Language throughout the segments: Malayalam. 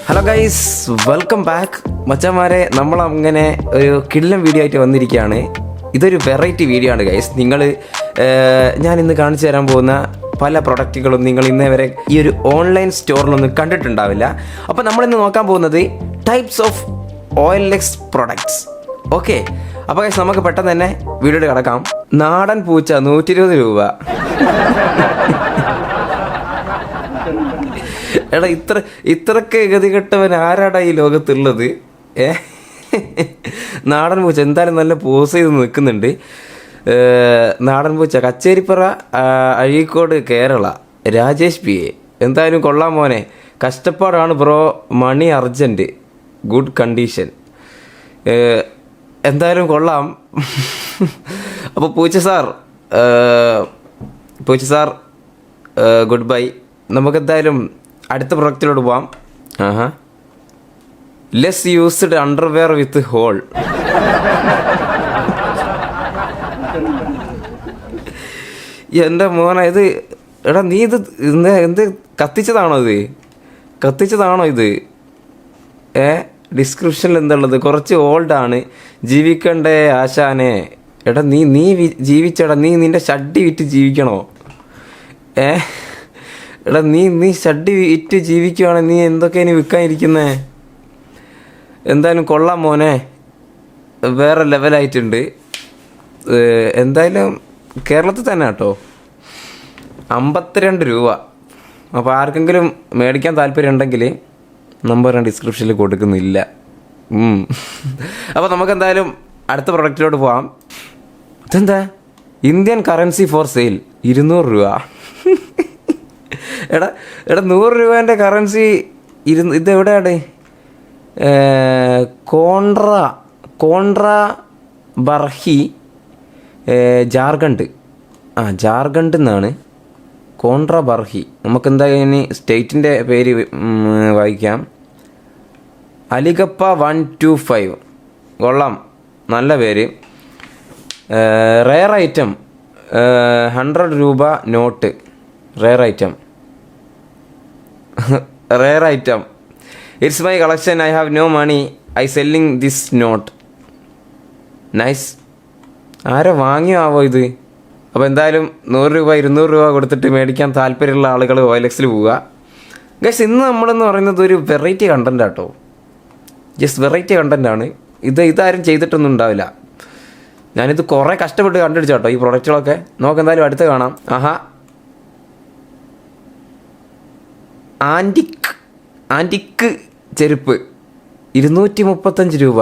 ഹലോ ഗൈസ്, വെൽക്കം ബാക്ക് മച്ചന്മാരെ. നമ്മളങ്ങനെ ഒരു കിടിലൻ വീഡിയോ ആയിട്ട് വന്നിരിക്കുകയാണ്. ഇതൊരു വെറൈറ്റി വീഡിയോ ആണ് ഗൈസ്. ഞാൻ ഇന്ന് കാണിച്ചു തരാൻ പോകുന്ന പല പ്രൊഡക്റ്റുകളും നിങ്ങൾ ഇന്നേ വരെ ഈ ഒരു ഓൺലൈൻ സ്റ്റോറിലൊന്നും കണ്ടിട്ടുണ്ടാവില്ല. അപ്പോൾ നമ്മളിന്ന് നോക്കാൻ പോകുന്നത് types of OLX products. Okay, അപ്പോൾ ഗൈസ് നമുക്ക് പെട്ടെന്ന് തന്നെ വീഡിയോയിൽ കിടക്കാം. നാടൻ പൂച്ച 120 രൂപ. എടാ, ഇത്രക്ക് ഗതികെട്ടവൻ ആരാടാ ഈ ലോകത്തുള്ളത്? നാടൻ പൂച്ച എന്തായാലും നല്ല പോസ് ചെയ്ത് നിൽക്കുന്നുണ്ട്. നാടൻ പൂച്ച കച്ചേരിപ്പറ, അഴീക്കോട്, കേരള. രാജേഷ് PA. എന്തായാലും കൊള്ളാം മോനെ, കഷ്ടപ്പാടാണ് ബ്രോ, മണി അർജൻറ്റ്, ഗുഡ് കണ്ടീഷൻ. എന്തായാലും കൊള്ളാം. അപ്പോൾ പൂച്ച സാർ ഗുഡ് ബൈ. നമുക്കെന്തായാലും അടുത്ത പ്രൊഡക്റ്റിലോട്ട് പോവാം. ലെസ് യൂസ്ഡ് അണ്ടർവെയർ വിത്ത് ഹോൾ. എൻ്റെ മോനെ, ഇത് എടാ നീ ഇത് എന്ത് കത്തിച്ചതാണോ ഇത്? ഡിസ്ക്രിപ്ഷനിൽ എന്താണുള്ളത്? കുറച്ച് ഓൾഡാണ്. ജീവിക്കണ്ടേ ആശാനെ? എടാ നീ ജീവിച്ചടാ, നീ നിൻ്റെ ഷഡ്ഡി വിറ്റ് ജീവിക്കണോ? എടാ നീ ഷഡ്ഡി വിറ്റ് ജീവിക്കുവാണെങ്കിൽ നീ എന്തൊക്കെയാണ് വിൽക്കാനിരിക്കുന്നേ? എന്തായാലും കൊള്ളാം മോനെ, വേറെ ലെവലായിട്ടുണ്ട്. എന്തായാലും കേരളത്തിൽ തന്നെ കേട്ടോ. 52 രൂപ. അപ്പോൾ ആർക്കെങ്കിലും മേടിക്കാൻ താല്പര്യം ഉണ്ടെങ്കിൽ നമ്പർ ഞാൻ ഡിസ്ക്രിപ്ഷനിൽ കൊടുക്കുന്നില്ല. അപ്പോൾ നമുക്കെന്തായാലും അടുത്ത പ്രൊഡക്റ്റിലോട്ട് പോവാം. ഇതെന്താ? ഇന്ത്യൻ കറൻസി ഫോർ സെയിൽ 200 രൂപ. എടാ 100 രൂപേൻ്റെ കറൻസി ഇതെവിടെയാണ്? കോൺട്ര ബർഹി, ജാർഖണ്ഡ്. ജാർഖണ്ഡിൽ നിന്നാണ് കോൺട്ര ബർഹി. നമുക്കെന്തായാലും ഇനി സ്റ്റേറ്റിൻ്റെ പേര് വായിക്കാം. അലിഗപ്പ 125. കൊള്ളാം, നല്ല പേര്. റെയർ ഐറ്റം 100 രൂപ note. Rare item. It's my collection. I have no money. I selling this note. Nice. ആരോ വാങ്ങിയാവോ ഇത്? അപ്പോൾ എന്തായാലും 100 രൂപ 200 രൂപ കൊടുത്തിട്ട് മേടിക്കാൻ താല്പര്യമുള്ള ആളുകൾ OLXൽ പോവുക. ഗൈസ്, ഇന്ന് നമ്മളെന്ന് പറയുന്നത് ഒരു വെറൈറ്റി കണ്ടൻ്റ് ആട്ടോ. ജസ്റ്റ് വെറൈറ്റി കണ്ടൻ്റാണ്. ഇതാരും ചെയ്തിട്ടൊന്നും ഉണ്ടാവില്ല. ഞാനിത് കുറേ കഷ്ടപ്പെട്ട് കണ്ടുപിടിച്ചു കേട്ടോ ഈ പ്രൊഡക്റ്റുകളൊക്കെ. നമുക്ക് എന്തായാലും അടുത്ത് കാണാം. ആൻറ്റിക്ക് ചെരുപ്പ് 235 രൂപ.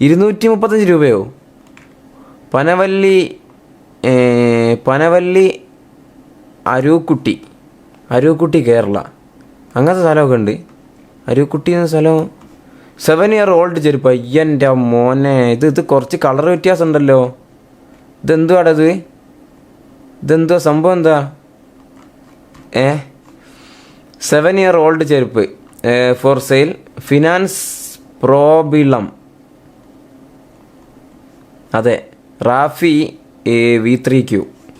235 രൂപയോ? പനവല്ലി അരൂക്കുട്ടി കേരള. അങ്ങനത്തെ സ്ഥലമൊക്കെ ഉണ്ട്. അരൂക്കുട്ടി എന്ന സ്ഥലം. 7 year old ചെരുപ്പ്. അയ്യൻ്റെ മോനെ, ഇത് കുറച്ച് കളർ വ്യത്യാസം ഉണ്ടല്ലോ. ഇതെന്തുവാ സംഭവം? എന്താ? 7 year old ചെരുപ്പ് ഫോർ സെയിൽ. Finance problem. അതെ, റാഫി V3Q.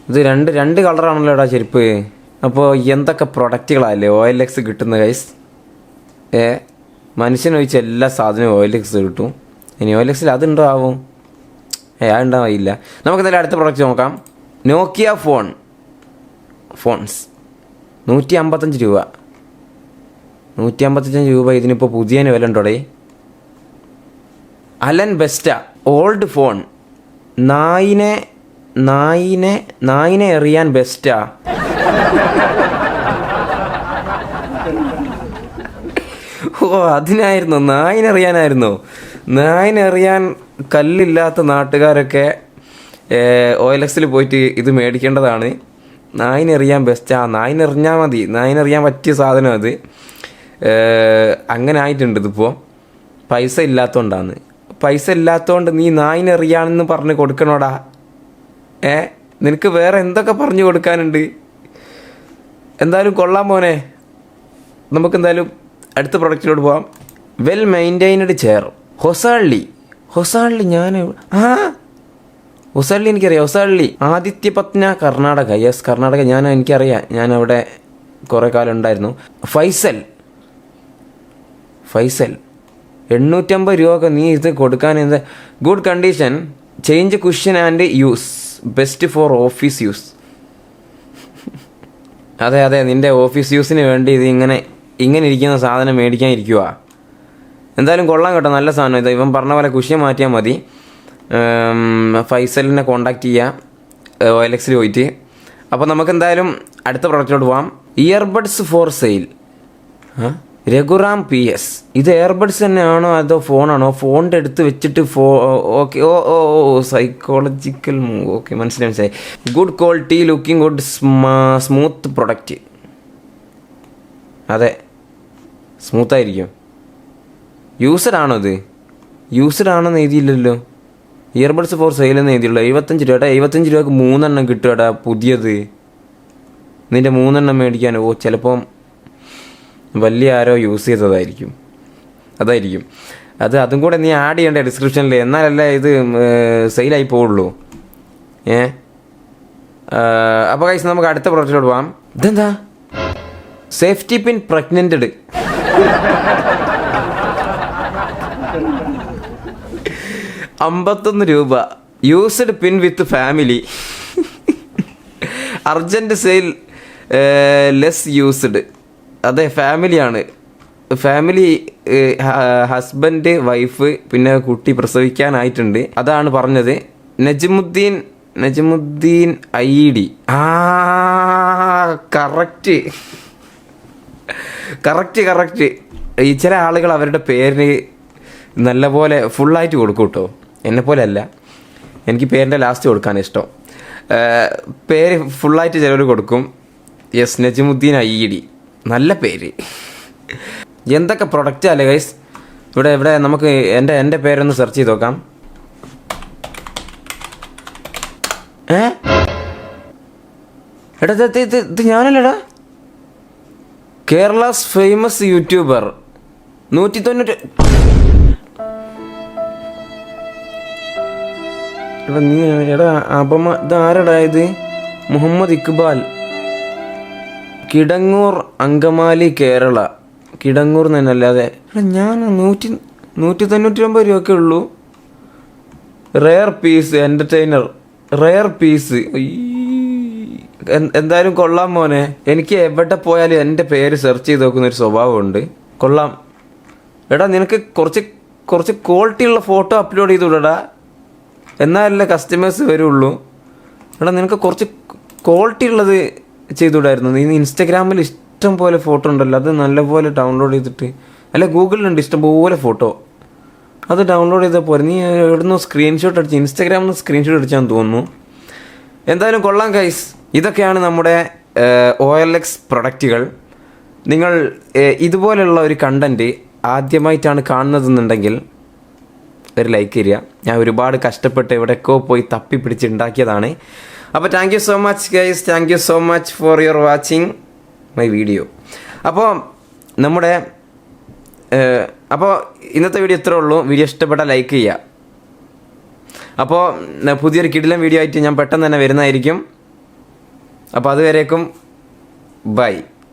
ഇത് രണ്ട് കളറാണല്ലോ ഇടാ ചെരുപ്പ്. അപ്പോൾ എന്തൊക്കെ പ്രൊഡക്റ്റുകളല്ലേ OLX കിട്ടുന്ന ഗൈസ്. മനുഷ്യനൊഴിച്ച് എല്ലാ സാധനവും OLX കിട്ടും. ഇനി OLXൽ അതുണ്ടോ ആവും? അതുണ്ടാവില്ല. നമുക്ക് എന്തായാലും അടുത്ത പ്രൊഡക്റ്റ് നോക്കാം. നോക്കിയ ഫോൺസ് 155 രൂപ. 155 രൂപ. ഇതിനിപ്പോൾ പുതിയ വില ഉണ്ടോടെ? Alan best old phone. നായിനെ എറിയാൻ ബെസ്റ്റാ. അതിനായിരുന്നോ? നായിനെറിയാൻ കല്ലില്ലാത്ത നാട്ടുകാരൊക്കെ OLXൽ പോയിട്ട് ഇത് മേടിക്കേണ്ടതാണ്. നായിനെറിയാൻ ബെസ്റ്റാ. നായിനെറിഞ്ഞാൽ മതി. നായിനെറിയാൻ പറ്റിയ സാധനം അത്. അങ്ങനെ ആയിട്ടുണ്ട് ഇതിപ്പോൾ. പൈസ ഇല്ലാത്തതുകൊണ്ട് നീ നായിനെറിയാണെന്ന് പറഞ്ഞ് കൊടുക്കണോടാ. നിനക്ക് വേറെ എന്തൊക്കെ പറഞ്ഞു കൊടുക്കാനുണ്ട്? എന്തായാലും കൊള്ളാം മോനെ. നമുക്കെന്തായാലും അടുത്ത പ്രൊഡക്റ്റിലോട്ട് പോവാം. Well maintained chair. ഹൊസാള്ളി. എനിക്കറിയാം. ഹൊസാള്ളി ആദിത്യപത്ന, കർണാടക. യെസ്, കർണാടക. എനിക്കറിയാം. ഞാൻ അവിടെ കുറേ കാലം ഉണ്ടായിരുന്നു. ഫൈസൽ 850 രൂപ നീ ഇത് കൊടുക്കാൻ എന്ത്? Good condition, change cushion and use, best for office use. അതെ നിൻ്റെ ഓഫീസ് യൂസിന് വേണ്ടി ഇത് ഇങ്ങനെ ഇരിക്കുന്ന സാധനം മേടിക്കാൻ ഇരിക്കുക. എന്തായാലും കൊള്ളാം കേട്ടോ, നല്ല സാധനം. ഇത് ഇവൻ പറഞ്ഞ പോലെ കുഷ്യൻ മാറ്റിയാൽ മതി. ഫൈസലിനെ കോൺടാക്റ്റ് ചെയ്യുക OLX പോയിട്ട്. അപ്പോൾ നമുക്ക് എന്തായാലും അടുത്ത പ്രൊഡക്റ്റിലോട്ട് പോവാം. Earbuds for sale. Raghuram PS. ഇത് എയർബഡ്സ് തന്നെയാണോ അതോ ഫോണാണോ? ഫോണിൻ്റെ അടുത്ത് വെച്ചിട്ട് ഓക്കെ സൈക്കോളജിക്കൽ മൂവ്. ഓക്കെ മനസ്സിലായി. Good quality, looking good, smooth product. അതെ, സ്മൂത്തായിരിക്കും. യൂസ്ഡ് ആണോ ഇത്? യൂസ്ഡ് ആണെന്ന് എഴുതിയില്ലല്ലോ. ഇയർബഡ്സ് ഫോർ സെയിൽ എന്ന് എഴുതിയുള്ളൂ. 75 രൂപ. 75 രൂപയ്ക്ക് 3 എണ്ണം കിട്ടുകടാ പുതിയത്. നിൻ്റെ 3 എണ്ണം മേടിക്കാൻ ചിലപ്പം വലിയ ആരോ യൂസ് ചെയ്തതായിരിക്കും. അതും കൂടെ നീ ആഡ് ചെയ്യേണ്ട ഡിസ്ക്രിപ്ഷനിൽ, എന്നാലല്ലേ ഇത് സെയിലായി പോവുള്ളൂ. അപ്പോൾ ഗൈസ് നമുക്ക് അടുത്ത പ്രൊഡക്റ്റിലോട്ട് പോകാം. ഇതെന്താ? Safety pin പ്രഗ്നൻറ്റഡ്. 51 രൂപ. Used pin with family. Urgent sale, less used. അതെ, ഫാമിലിയാണ്. ഫാമിലി, ഹസ്ബൻഡ്, വൈഫ്, പിന്നെ കുട്ടി പ്രസവിക്കാനായിട്ടുണ്ട്. അതാണ് പറഞ്ഞത്. നജമുദ്ദീൻ ID. കറക്റ്റ്. ഈ ചില ആളുകൾ അവരുടെ പേരിന് നല്ലപോലെ ഫുള്ളായിട്ട് കൊടുക്കും കേട്ടോ. എന്നെപ്പോലെ അല്ല, എനിക്ക് പേരിൻ്റെ ലാസ്റ്റ് കൊടുക്കാൻ ഇഷ്ടം. പേര് ഫുള്ളായിട്ട് ചിലവർ കൊടുക്കും. Yes, Najmuddin ID. നല്ല പേര്. എന്തൊക്കെ പ്രൊഡക്റ്റ് അല്ലേ ഗൈസ്. ഇവിടെ നമുക്ക് എൻ്റെ പേരൊന്ന് സെർച്ച് ചെയ്ത് നോക്കാം. എടാ ഇത് ഞാനല്ലടാ. Kerala's famous youtuber 190. ഇതാരടാ ഇത്? മുഹമ്മദ് ഇക്ബാൽ, കിടങ്ങൂർ, അങ്കമാലി, കേരള. കിടങ്ങൂർ എന്നല്ലാതെ ഞാൻ 199 രൂപയൊക്കെ ഉള്ളൂ. Rare piece entertainer, rare piece. എന്തായാലും കൊള്ളാം മോനെ. എനിക്ക് എവിടെ പോയാലും എൻ്റെ പേര് സെർച്ച് ചെയ്ത് നോക്കുന്നൊരു സ്വഭാവമുണ്ട്. കൊള്ളാം. എടാ നിനക്ക് കുറച്ച് ക്വാളിറ്റിയുള്ള ഫോട്ടോ അപ്ലോഡ് ചെയ്ത് വിടടാ, എന്നാലല്ലേ കസ്റ്റമേഴ്സ് വരുള്ളൂ. എടാ നിനക്ക് കുറച്ച് ക്വാളിറ്റി ഉള്ളത് ചെയ്തുവിടായിരുന്നു. നീ ഇൻസ്റ്റഗ്രാമിൽ ഇഷ്ടം പോലെ ഫോട്ടോ ഉണ്ടല്ലോ, അത് നല്ലപോലെ ഡൗൺലോഡ് ചെയ്തിട്ട്, അല്ല ഗൂഗിളിലുണ്ട് ഇഷ്ടം പോലെ ഫോട്ടോ, അത് ഡൗൺലോഡ് ചെയ്താൽ പോലെ. നീ എവിടുന്ന് സ്ക്രീൻഷോട്ട് അടിച്ച്, ഇൻസ്റ്റഗ്രാമിൽ നിന്ന് സ്ക്രീൻഷോട്ട് അടിച്ചാന്ന് തോന്നുന്നു. എന്തായാലും കൊള്ളാം ഗൈസ്. ഇതൊക്കെയാണ് നമ്മുടെ OLX പ്രൊഡക്റ്റുകൾ. നിങ്ങൾ ഇതുപോലെയുള്ള ഒരു കണ്ടൻറ്റ് ആദ്യമായിട്ടാണ് കാണുന്നതെന്നുണ്ടെങ്കിൽ ഒരു ലൈക്ക് തരിക. ഞാൻ ഒരുപാട് കഷ്ടപ്പെട്ട് എവിടെയൊക്കെ പോയി തപ്പിപ്പിടിച്ച് ഉണ്ടാക്കിയതാണ്. അപ്പോൾ thank you so much guys, thank you so much for your watching my video. അപ്പോൾ ഇന്നത്തെ വീഡിയോ ഇത്രേ ഉള്ളൂ. വീഡിയോ ഇഷ്ടപ്പെട്ടാൽ ലൈക്ക് ചെയ്യുക. അപ്പോൾ പുതിയൊരു കിടിലൻ വീഡിയോ ആയിട്ട് ഞാൻ പെട്ടെന്ന് തന്നെ വരുന്നതായിരിക്കും. അപ്പോൾ അതുവരേക്കും ബൈ.